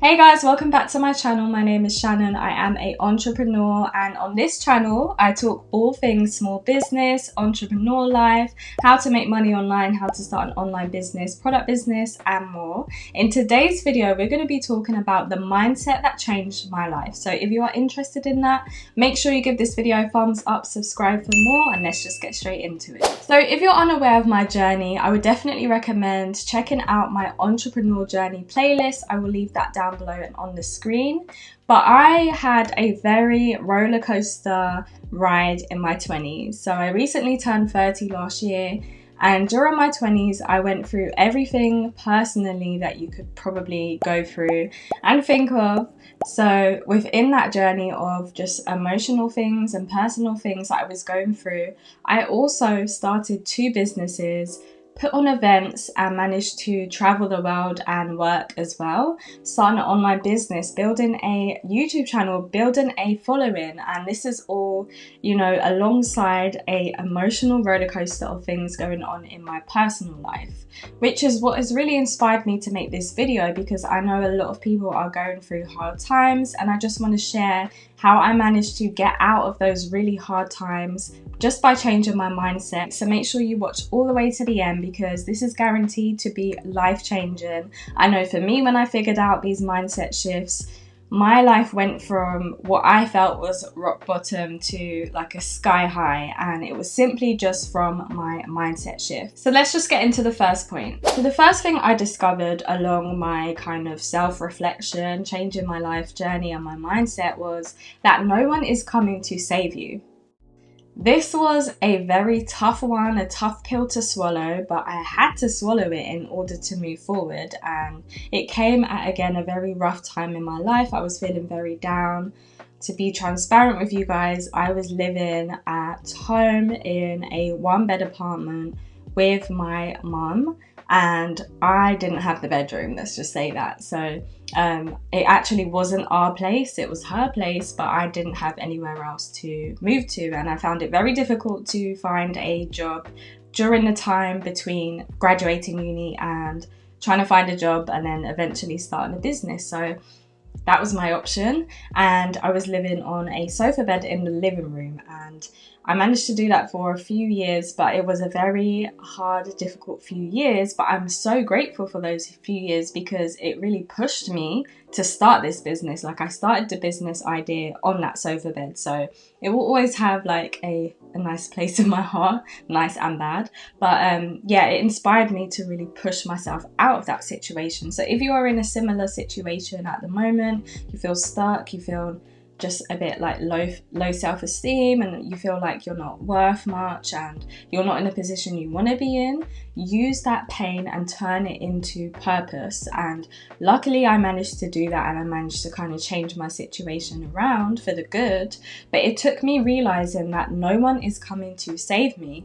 Hey guys, welcome back to my channel. My name is Shannon. I am an entrepreneur, and on this channel I talk all things small business, entrepreneur life, how to make money online, how to start an online business, product business and more. In today's video we're going to be talking about the mindset that changed my life. So if you are interested in that, make sure you give this video a thumbs up, subscribe for more, and let's just get straight into it. So if you're unaware of my journey, I would definitely recommend checking out my entrepreneur journey playlist. I will leave that down below and on the screen. But I had a very roller coaster ride in my 20s. So I recently turned 30 last year, and during my 20s I went through everything personally that you could probably go through and think of. So within that journey of just emotional things and personal things that I was going through, I also started 2 businesses, put on events, and managed to travel the world and work as well. Starting an online business, building a YouTube channel, building a following, and this is all, alongside a emotional roller coaster of things going on in my personal life, which is what has really inspired me to make this video, because I know a lot of people are going through hard times, and I just want to share how I managed to get out of those really hard times just by changing my mindset. So make sure you watch all the way to the end, because this is guaranteed to be life-changing. I know for me, when I figured out these mindset shifts, my life went from what I felt was rock bottom to like a sky high, and it was simply just from my mindset shift. So let's just get into the first point. So the first thing I discovered along my kind of self-reflection, changing my life journey and my mindset, was that no one is coming to save you. This was a very tough one, a tough pill to swallow, but I had to swallow it in order to move forward. And it came at, again, a very rough time in my life. I was feeling very down. To be transparent with you guys, I was living at home in a 1-bed apartment with my mum, and I didn't have the bedroom, let's just say that. So it actually wasn't our place, it was her place, but I didn't have anywhere else to move to, and I found it very difficult to find a job during the time between graduating uni and trying to find a job and then eventually starting a business. So that was my option, and I was living on a sofa bed in the living room, and I managed to do that for a few years, but it was a very hard, difficult few years. But I'm so grateful for those few years, because it really pushed me to start this business. Like, I started the business idea on that sofa bed, so it will always have like a nice place in my heart, nice and bad. But yeah, it inspired me to really push myself out of that situation. So if you are in a similar situation at the moment, you feel stuck, you feel just a bit like low self-esteem, and you feel like you're not worth much and you're not in a position you want to be in, use that pain and turn it into purpose. And luckily I managed to do that, and I managed to kind of change my situation around for the good. But it took me realizing that no one is coming to save me.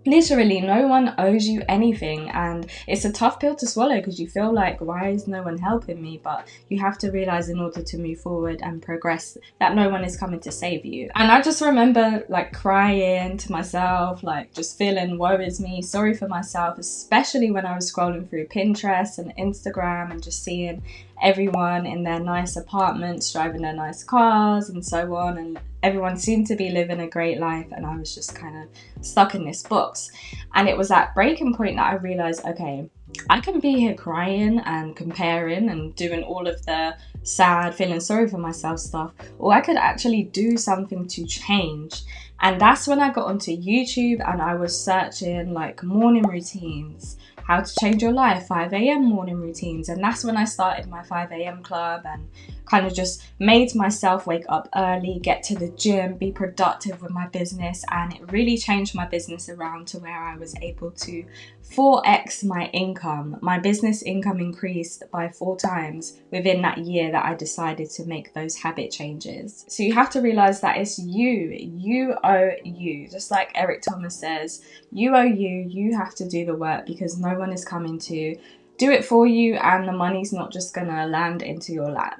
Literally, no one owes you anything, and it's a tough pill to swallow, because you feel like, why is no one helping me? But you have to realize, in order to move forward and progress, that no one is coming to save you. And I just remember like crying to myself, like just feeling woe is me, sorry for myself, especially when I was scrolling through Pinterest and Instagram and just seeing everyone in their nice apartments, driving their nice cars and so on, and everyone seemed to be living a great life, and I was just kind of stuck in this box. And it was that breaking point that I realized, okay, I can be here crying and comparing and doing all of the sad, feeling sorry for myself stuff, or I could actually do something to change. And that's when I got onto YouTube, and I was searching like morning routines, how to change your life, 5 a.m. morning routines. And that's when I started my 5 a.m. club, and kind of just made myself wake up early, get to the gym, be productive with my business. And it really changed my business around to where I was able to 4x my income. My business income increased by 4 times within that year that I decided to make those habit changes. So you have to realize that it's you owe you. Just like Eric Thomas says, you owe you. You have to do the work, because no one is coming to do it for you, and the money's not just gonna land into your lap.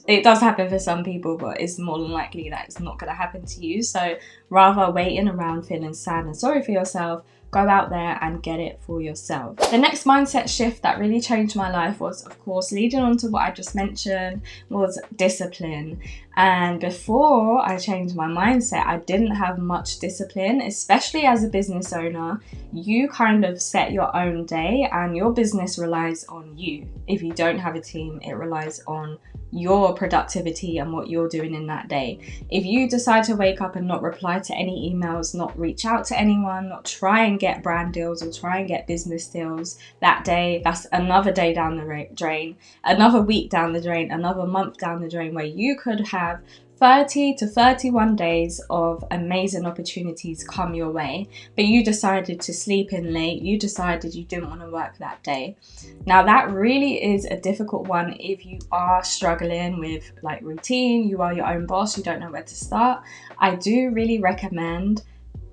It does happen for some people, but it's more than likely that it's not gonna happen to you. So rather waiting around feeling sad and sorry for yourself, go out there and get it for yourself. The next mindset shift that really changed my life was, of course, leading on to what I just mentioned, was discipline. And before I changed my mindset, I didn't have much discipline, especially as a business owner. You kind of set your own day and your business relies on you. If you don't have a team, it relies on your productivity and what you're doing in that day. If you decide to wake up and not reply to any emails, not reach out to anyone, not try and get brand deals or try and get business deals that day, that's another day down the drain, another week down the drain, another month down the drain, where you could have 30 to 31 days of amazing opportunities come your way, but you decided to sleep in late, you decided you didn't want to work that day. Now that really is a difficult one if you are struggling with like routine, you are your own boss, you don't know where to start. I do really recommend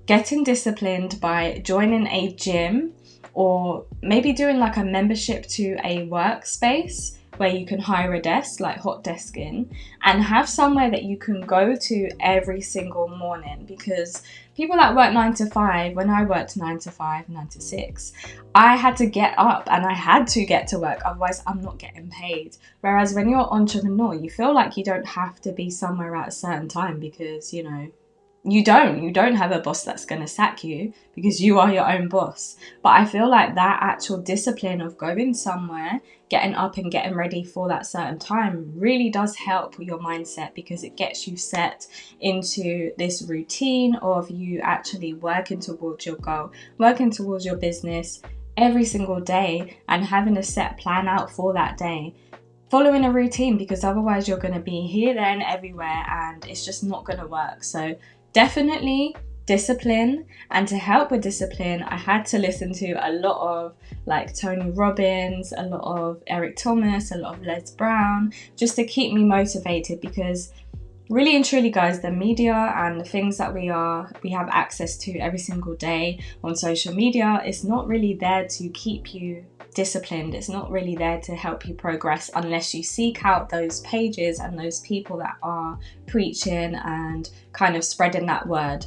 getting disciplined by joining a gym, or maybe doing like a membership to a workspace where you can hire a desk, like hot desking, and have somewhere that you can go to every single morning. Because people that work 9 to 5, when I worked 9 to 5, 9 to 6, I had to get up and I had to get to work, otherwise I'm not getting paid. Whereas when you're an entrepreneur, you feel like you don't have to be somewhere at a certain time, because you don't have a boss that's going to sack you, because you are your own boss. But I feel like that actual discipline of going somewhere, getting up and getting ready for that certain time really does help your mindset, because it gets you set into this routine of you actually working towards your goal, working towards your business every single day, and having a set plan out for that day, following a routine, because otherwise you're going to be here, there and everywhere and it's just not going to work. So definitely discipline. And to help with discipline, I had to listen to a lot of like Tony Robbins, a lot of Eric Thomas, a lot of Les Brown, just to keep me motivated. Because really and truly, guys, the media and the things that we have access to every single day on social media is not really there to keep you disciplined. It's not really there to help you progress unless you seek out those pages and those people that are preaching and kind of spreading that word.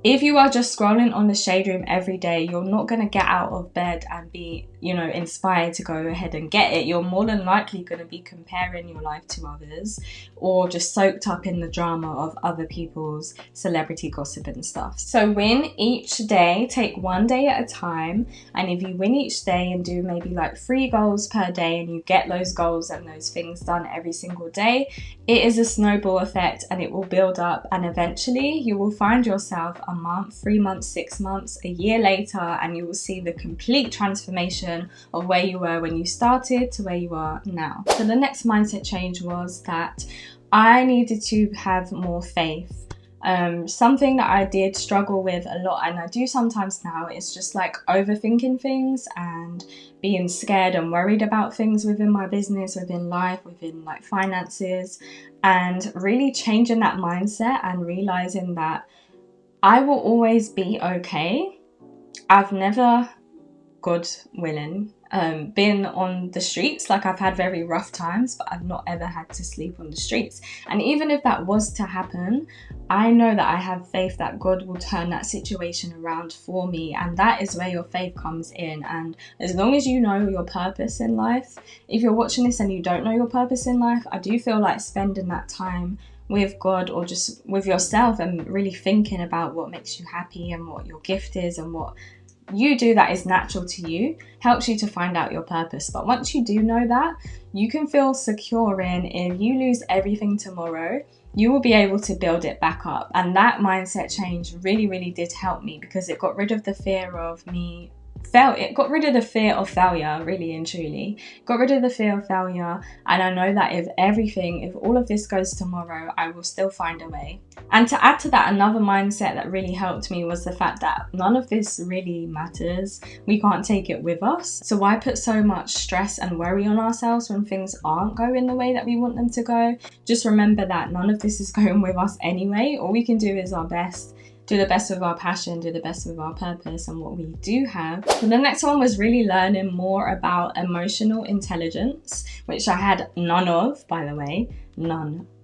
If you are just scrolling on the Shade Room every day, you're not going to get out of bed and be, inspired to go ahead and get it. You're more than likely going to be comparing your life to others, or just soaked up in the drama of other people's celebrity gossip and stuff. So win each day, take one day at a time. And if you win each day and do maybe like 3 goals per day, and you get those goals and those things done every single day, it is a snowball effect and it will build up. And eventually you will find yourself a month, 3 months, 6 months, a year later, and you will see the complete transformation of where you were when you started to where you are now. So the next mindset change was that I needed to have more faith. Something that I did struggle with a lot, and I do sometimes now, is just like overthinking things and being scared and worried about things within my business, within life, within like finances, and really changing that mindset and realizing that I will always be okay. I've never, God willing, been on the streets. Like, I've had very rough times, but I've not ever had to sleep on the streets. And even if that was to happen, I know that I have faith that God will turn that situation around for me. And that is where your faith comes in. And as long as you know your purpose in life, if you're watching this and you don't know your purpose in life, I do feel like spending that time with God, or just with yourself, and really thinking about what makes you happy and what your gift is and what you do that is natural to you, helps you to find out your purpose. But once you do know that, you can feel secure in, if you lose everything tomorrow, you will be able to build it back up. And that mindset change really, really did help me, because it got rid of the fear of it got rid of the fear of failure, really and truly. Got rid of the fear of failure. And I know that if all of this goes tomorrow, I will still find a way. And to add to that, another mindset that really helped me was the fact that none of this really matters. We can't take it with us. So why put so much stress and worry on ourselves when things aren't going the way that we want them to go? Just remember that none of this is going with us anyway. All we can do is our best. Do the best with our passion, do the best with our purpose and what we do have. So the next one was really learning more about emotional intelligence, which I had none of, by the way.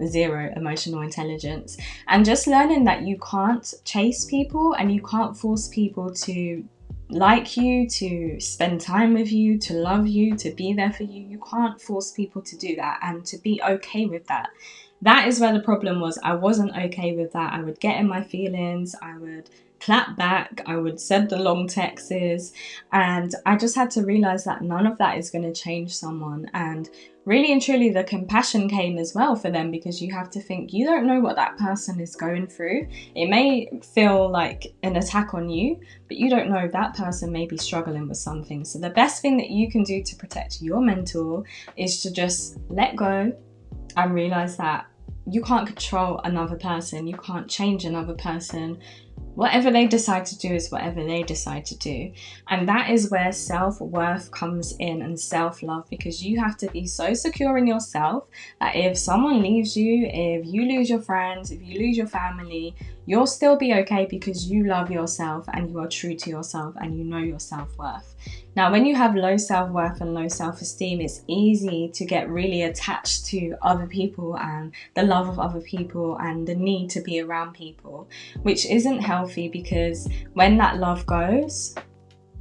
Zero emotional intelligence. And just learning that you can't chase people and you can't force people to like you, to spend time with you, to love you, to be there for you. You can't force people to do that, and to be okay with that. That is where the problem was. I wasn't okay with that. I would get in my feelings, I would clap back, I would send the long texts, and I just had to realize that none of that is going to change someone. And really and truly, the compassion came as well for them, because you have to think, you don't know what that person is going through. It may feel like an attack on you, but you don't know, that person may be struggling with something. So the best thing that you can do to protect your mental is to just let go and realize that you can't control another person, you can't change another person. Whatever they decide to do is whatever they decide to do. And that is where self-worth comes in, and self-love, because you have to be so secure in yourself that if someone leaves you, if you lose your friends, if you lose your family, you'll still be okay, because you love yourself and you are true to yourself and you know your self-worth. Now, when you have low self-worth and low self-esteem, it's easy to get really attached to other people and the love of other people and the need to be around people, which isn't healthy, because when that love goes,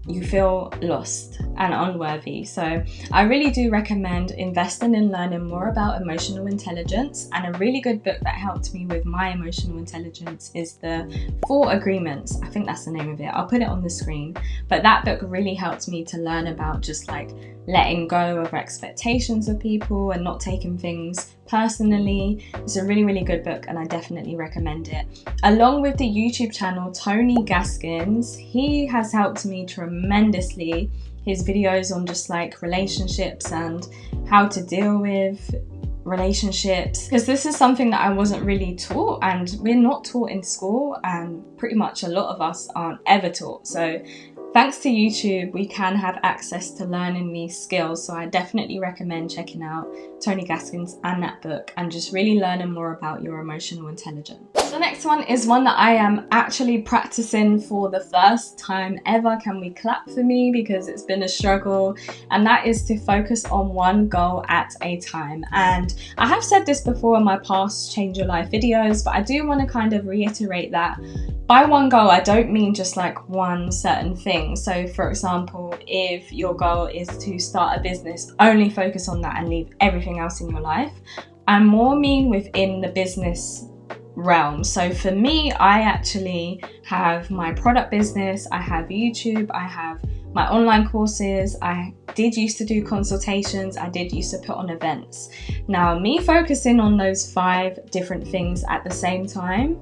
you feel lost and unworthy. So I really do recommend investing in learning more about emotional intelligence. And a really good book that helped me with my emotional intelligence is the 4 Agreements. I think that's the name of it. I'll put it on the screen. But that book really helped me to learn about just like letting go of expectations of people and not taking things personally. It's a really, really good book, and I definitely recommend it. Along with the YouTube channel Tony Gaskins, he has helped me tremendously. His videos on just like relationships and how to deal with relationships, because this is something that I wasn't really taught, and we're not taught in school, and pretty much a lot of us aren't ever taught. So thanks to YouTube, we can have access to learning these skills. So I definitely recommend checking out Tony Gaskins and that book, and just really learning more about your emotional intelligence. The next one is one that I am actually practicing for the first time ever. Can we clap for me? Because it's been a struggle. And that is to focus on one goal at a time. And I have said this before in my past Change Your Life videos, but I do want to kind of reiterate that by one goal, I don't mean just like one certain thing. So for example, if your goal is to start a business, only focus on that and leave everything else in your life. I more mean within the business realm. So for me, I actually have my product business, I have YouTube, I have my online courses, I did used to do consultations, I did used to put on events. Now, me focusing on those 5 different things at the same time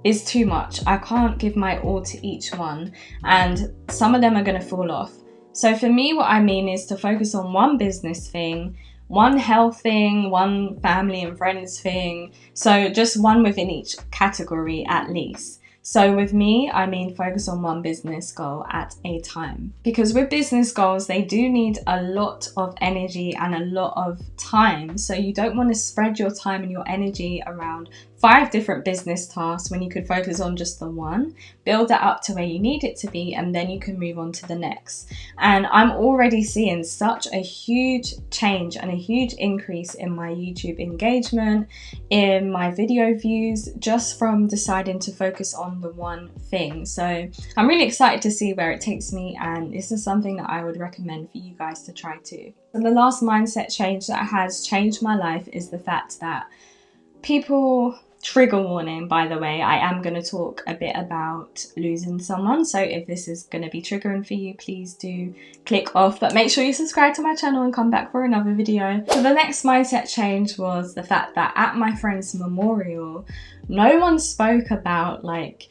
is too much. I can't give my all to each one, and some of them are going to fall off. So for me, what I mean is to focus on one business thing, one health thing, one family and friends thing. So just one within each category at least. So with me, I mean focus on one business goal at a time. Because with business goals, they do need a lot of energy and a lot of time. So you don't want to spread your time and your energy around 5 different business tasks when you could focus on just the one, build that up to where you need it to be, and then you can move on to the next. And I'm already seeing such a huge change and a huge increase in my YouTube engagement, in my video views, just from deciding to focus on the one thing. So I'm really excited to see where it takes me, and this is something that I would recommend for you guys to try too. And the last mindset change that has changed my life is the fact that people, trigger warning by the way, I am going to talk a bit about losing someone, so if this is going to be triggering for you, please do click off, but make sure you subscribe to my channel and come back for another video. So the next mindset change was the fact that at my friend's memorial, no one spoke about like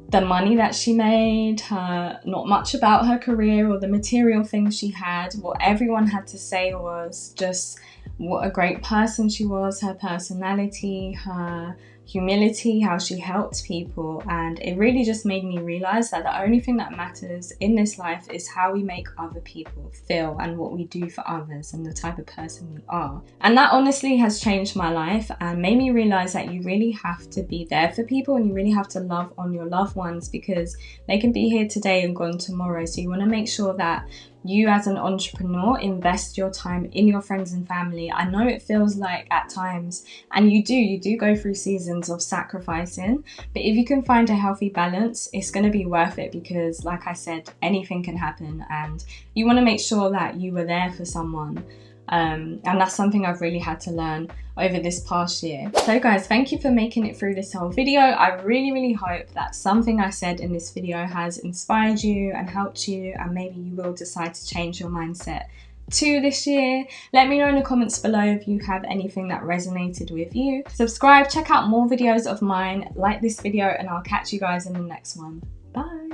the money that she made, not much about her career or the material things she had. What everyone had to say was just what a great person she was, her personality, her humility, how she helped people. And it really just made me realize that the only thing that matters in this life is how we make other people feel and what we do for others and the type of person we are. And that honestly has changed my life and made me realize that you really have to be there for people, and you really have to love on your loved ones, because they can be here today and gone tomorrow. So you want to make sure that you as an entrepreneur invest your time in your friends and family. I know it feels like at times, and you do go through seasons reasons of sacrificing. But if you can find a healthy balance, it's going to be worth it, because like I said, anything can happen and you want to make sure that you were there for someone. And that's something I've really had to learn over this past year. So guys, thank you for making it through this whole video. I really hope that something I said in this video has inspired you and helped you, and maybe you will decide to change your mindset too this year. Let me know in the comments below if you have anything that resonated with you. Subscribe, check out more videos of mine, like this video, and I'll catch you guys in the next one. Bye.